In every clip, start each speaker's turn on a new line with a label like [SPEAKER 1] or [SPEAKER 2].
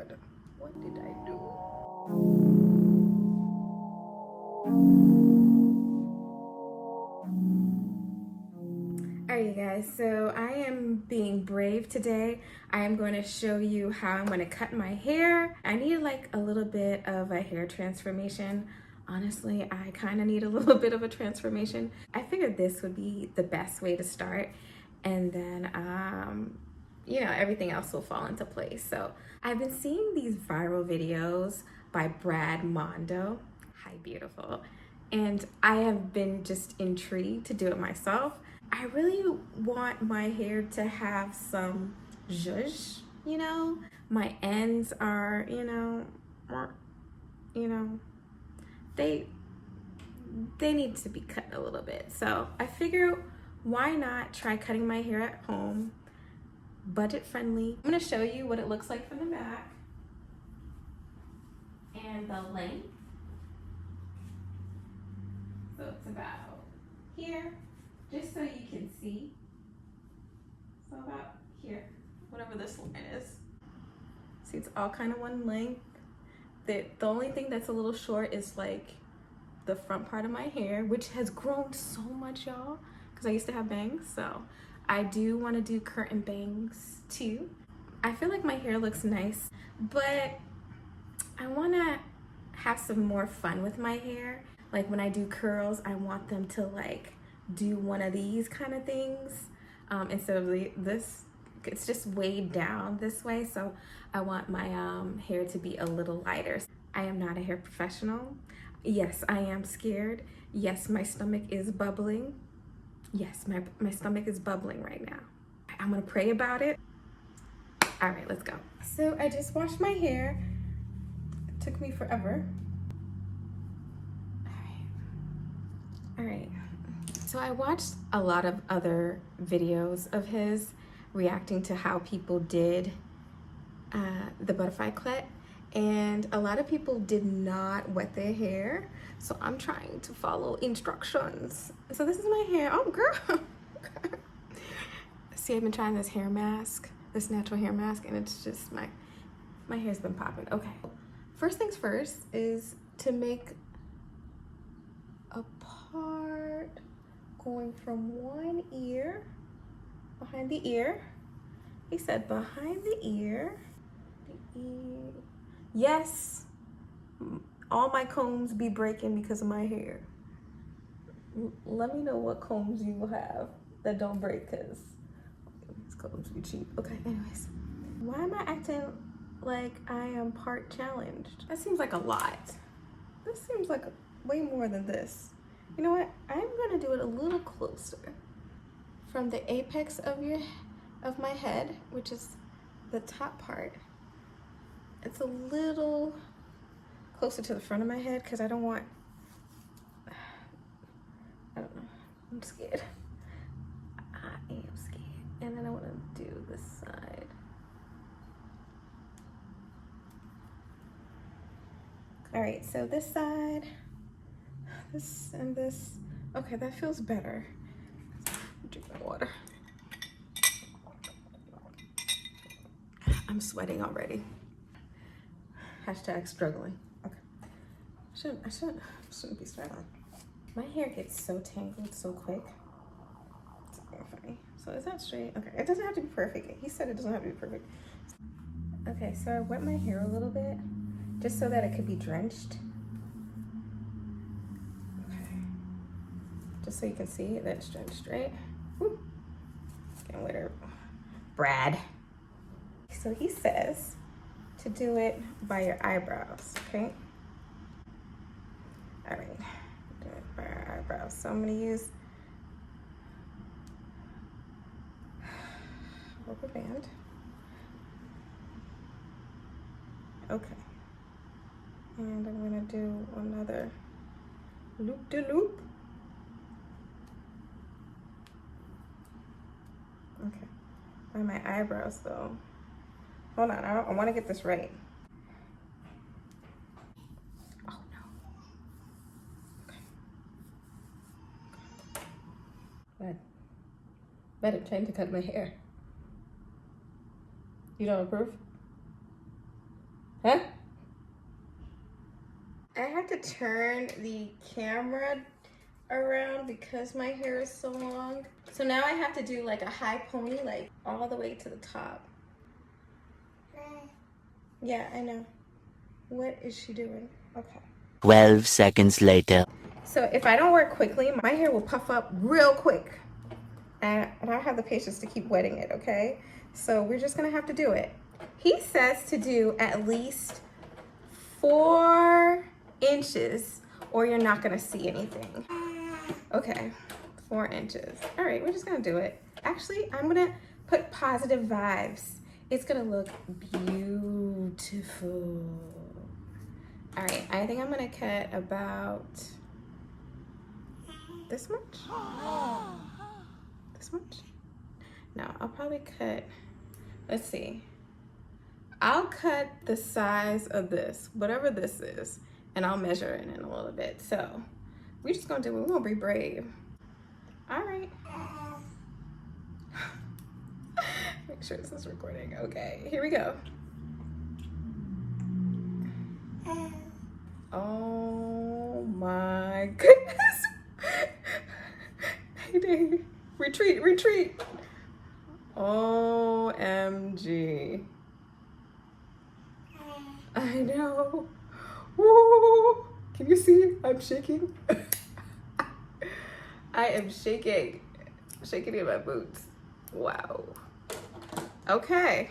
[SPEAKER 1] God. What did I do? Alright, you guys, so I am being brave today. I am going to show you how I'm going to cut my hair. I need like a little bit of a hair transformation. Honestly, I kind of need a little bit of a transformation. I figured this would be the best way to start, and then everything else will fall into place. So I've been seeing these viral videos by Brad Mondo. Hi, beautiful. And I have been just intrigued to do it myself. I really want my hair to have some zhuzh, My ends are, you know, they they need to be cut a little bit. So I figure, why not try cutting my hair at home, budget friendly. I'm gonna show you what it looks like from the back and the length. So it's about here, just so you can see. So about here, whatever this line is. See, it's all kind of one length. The only thing that's a little short is like the front part of my hair, which has grown so much, y'all, because I used to have bangs. So I do want to do curtain bangs too. I feel like my hair looks nice, but I want to have some more fun with my hair. Like when I do curls, I want them to like do one of these kind of things instead of this. It's just weighed down this way, so I want my hair to be a little lighter. I am not a hair professional. Yes, I am scared. Yes, my stomach is bubbling. Yes, my stomach is bubbling right now. I'm gonna pray about it. All right, let's go. So I just washed my hair. It took me forever. All right. So I watched a lot of other videos of his reacting to how people did the butterfly cut, and a lot of people did not wet their hair. So I'm trying to follow instructions. So this is my hair. Oh, girl. See, I've been trying this hair mask, this natural hair mask, and it's just my hair's been popping. Okay. First things first is to make a part going from one ear, behind the ear. He said behind the ear. Yes, all my combs be breaking because of my hair. Let me know what combs you have that don't break, because these combs be cheap. Okay, anyways. Why am I acting like I am part challenged? That seems like a lot. This seems like way more than this. You know what? I'm gonna do it a little closer. From the apex of my head, which is the top part, it's a little closer to the front of my head because I don't know. I'm scared. I am scared. And then I want to do this side. All right, so this side, this and this. Okay, that feels better. Drink my water. I'm sweating already. Hashtag struggling. Okay. I shouldn't be struggling. My hair gets so tangled so quick. It's funny. So is that straight? Okay, it doesn't have to be perfect. He said it doesn't have to be perfect. Okay, so I wet my hair a little bit just so that it could be drenched. Okay. Just so you can see that it's drenched, right? Woo. Can't wait her. Brad. So he says to do it by your eyebrows, okay? All right, do it by our eyebrows. So I'm gonna use rubber band. Okay, and I'm gonna do another loop-de-loop. Okay, by my eyebrows though. Hold on, I wanna get this right. Oh no. Okay. Better time to cut my hair. You don't approve? Huh? I have to turn the camera around because my hair is so long. So now I have to do like a high pony, like all the way to the top. Yeah, I know. What is she doing? Okay.
[SPEAKER 2] 12 seconds later.
[SPEAKER 1] So if I don't work quickly, my hair will puff up real quick. And I don't have the patience to keep wetting it, okay? So we're just gonna have to do it. He says to do at least 4 inches or you're not gonna see anything. Okay, 4 inches. All right, we're just gonna do it. Actually, I'm gonna put positive vibes. It's gonna look beautiful. All right, I think I'm gonna cut about this much? This much? No, I'll probably cut, let's see. I'll cut the size of this, whatever this is, and I'll measure it in a little bit. So we're just gonna do it, we're gonna be brave. All right. Make sure this is recording. Okay, here we go. Oh my goodness. Mayday. Retreat, retreat. OMG. I know. Woo. Can you see? I'm shaking. I am shaking. Shaking in my boots. Wow. Okay.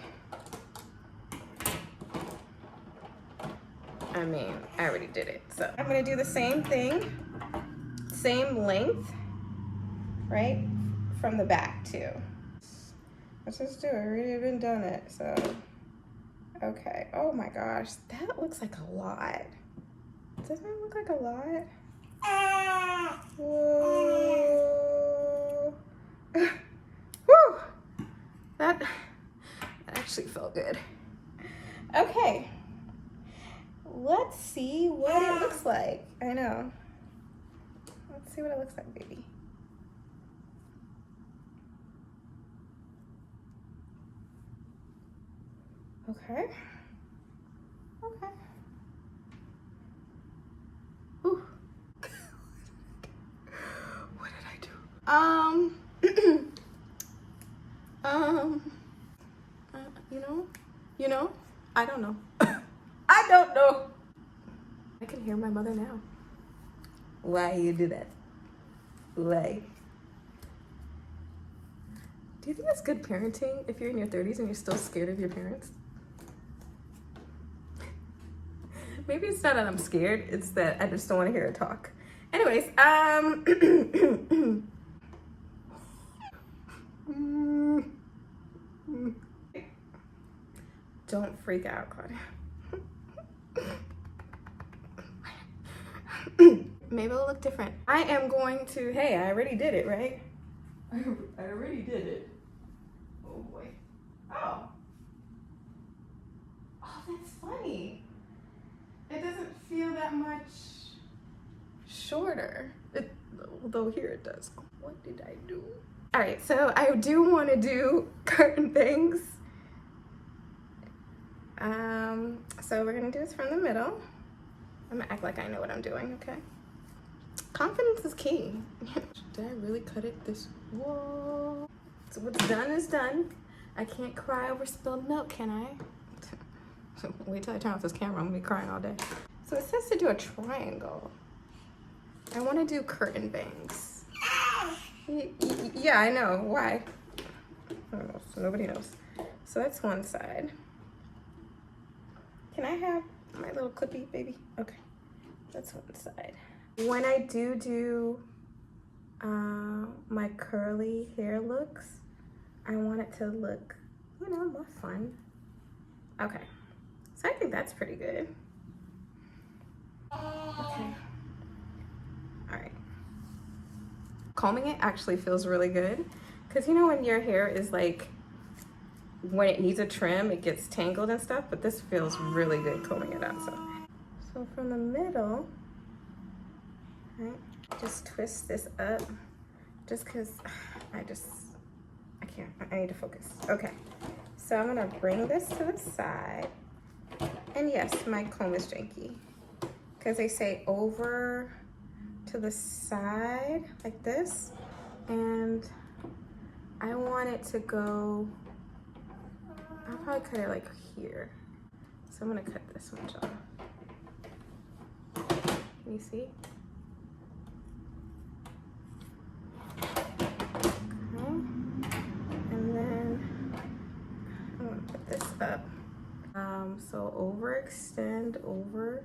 [SPEAKER 1] I mean, I already did it. So I'm gonna do the same thing, same length, right? From the back too. Let's just do it, I already been done it, so. Okay, oh my gosh, that looks like a lot. Doesn't it look like a lot? Whoa. Woo! That actually felt good. Okay. Let's see what it looks like. I know. Let's see what it looks like, baby. Okay. Okay. Ooh. What did I do? You know, I don't know. I don't know. I can hear my mother now. Why you do that? Why? Do you think that's good parenting if you're in your 30s and you're still scared of your parents? Maybe it's not that I'm scared, it's that I just don't want to hear her talk. Anyways, don't freak out, Claudia. Maybe it'll look different. I am going to, hey, I already did it, right? I already did it. Oh boy. Oh. Oh, that's funny. It doesn't feel that much shorter. Although here it does. What did I do? All right, so I do want to do curtain bangs. So we're gonna do this from the middle. I'm gonna act like I know what I'm doing, okay? Confidence is key. Did I really cut it this? Whoa. So what's done is done. I can't cry over spilled milk, can I? Wait till I turn off this camera, I'm gonna be crying all day. So it says to do a triangle. I wanna do curtain bangs. Yeah, I know, why? I don't know, so nobody knows. So that's one side. Can I have my little clippy baby? Okay, that's one side. When I do my curly hair looks, I want it to look, you know, more fun. Okay, so I think that's pretty good. Okay, all right. Combing it actually feels really good because you know when your hair is like, when it needs a trim, it gets tangled and stuff, but this feels really good combing it out. So from the middle, right, just twist this up just because I can't, I need to focus. Okay, so I'm gonna bring this to the side And yes, my comb is janky because they say over to the side like this, and I want it to go, I'll probably cut it like here. So I'm gonna cut this much off. Can you see? Okay. And then I'm gonna put this up. So overextend over,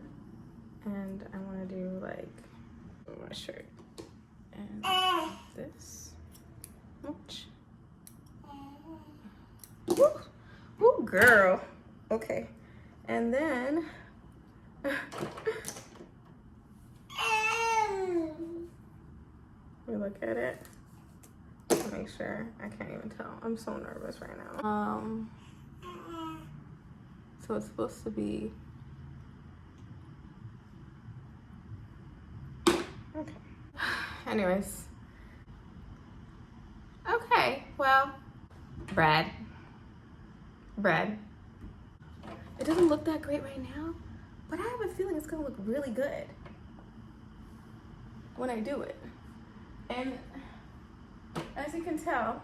[SPEAKER 1] and I want to do like my shirt and this. Ouch. Ooh, girl. Okay, and then we look at it to make sure. I can't even tell. I'm so nervous right now. So it's supposed to be okay. Anyways. Okay, well, Brad. It doesn't look that great right now, but I have a feeling it's gonna look really good when I do it. And as you can tell,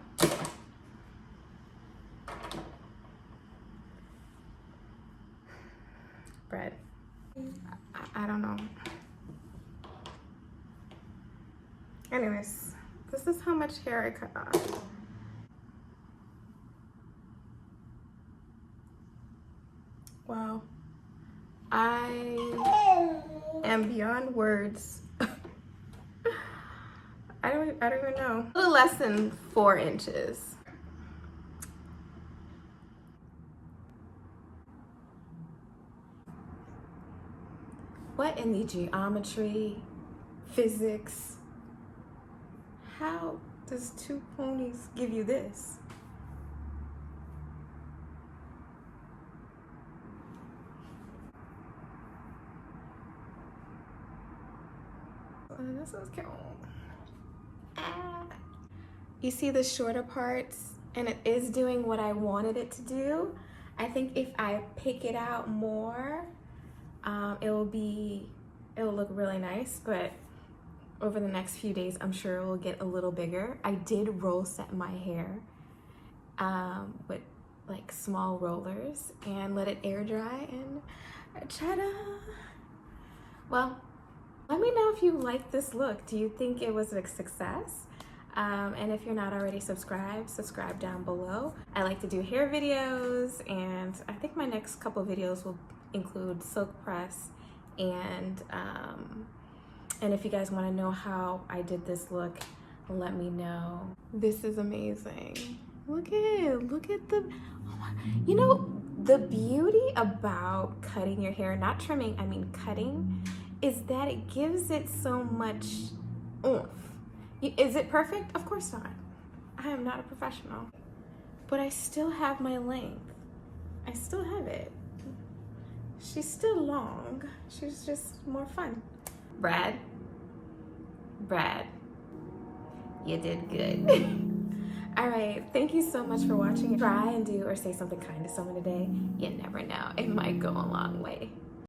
[SPEAKER 1] Brad, I don't know. Anyways, this is how much hair I cut off. Wow, I am beyond words. I don't even know. A little less than 4 inches. What in the geometry, physics? How does 2 ponies give you this? This is cute. You see the shorter parts, and it is doing what I wanted it to do. I think if I pick it out more, it will look really nice, but over the next few days, I'm sure it will get a little bigger. I did roll set my hair with like small rollers and let it air dry, and ta-da! Well, let me know if you like this look. Do you think it was a success? And if you're not already subscribed, subscribe down below. I like to do hair videos, and I think my next couple videos will include silk press, and if you guys want to know how I did this look, let me know. This is amazing. Look at the, oh my, you know, the beauty about cutting your hair, not trimming, I mean cutting, is that it gives it so much oomph. Is it perfect? Of course not. I am not a professional. But I still have my length. I still have it. She's still long. She's just more fun. Brad, you did good. All right, thank you so much for watching. Try and do or say something kind to someone today. You never know. It might go a long way.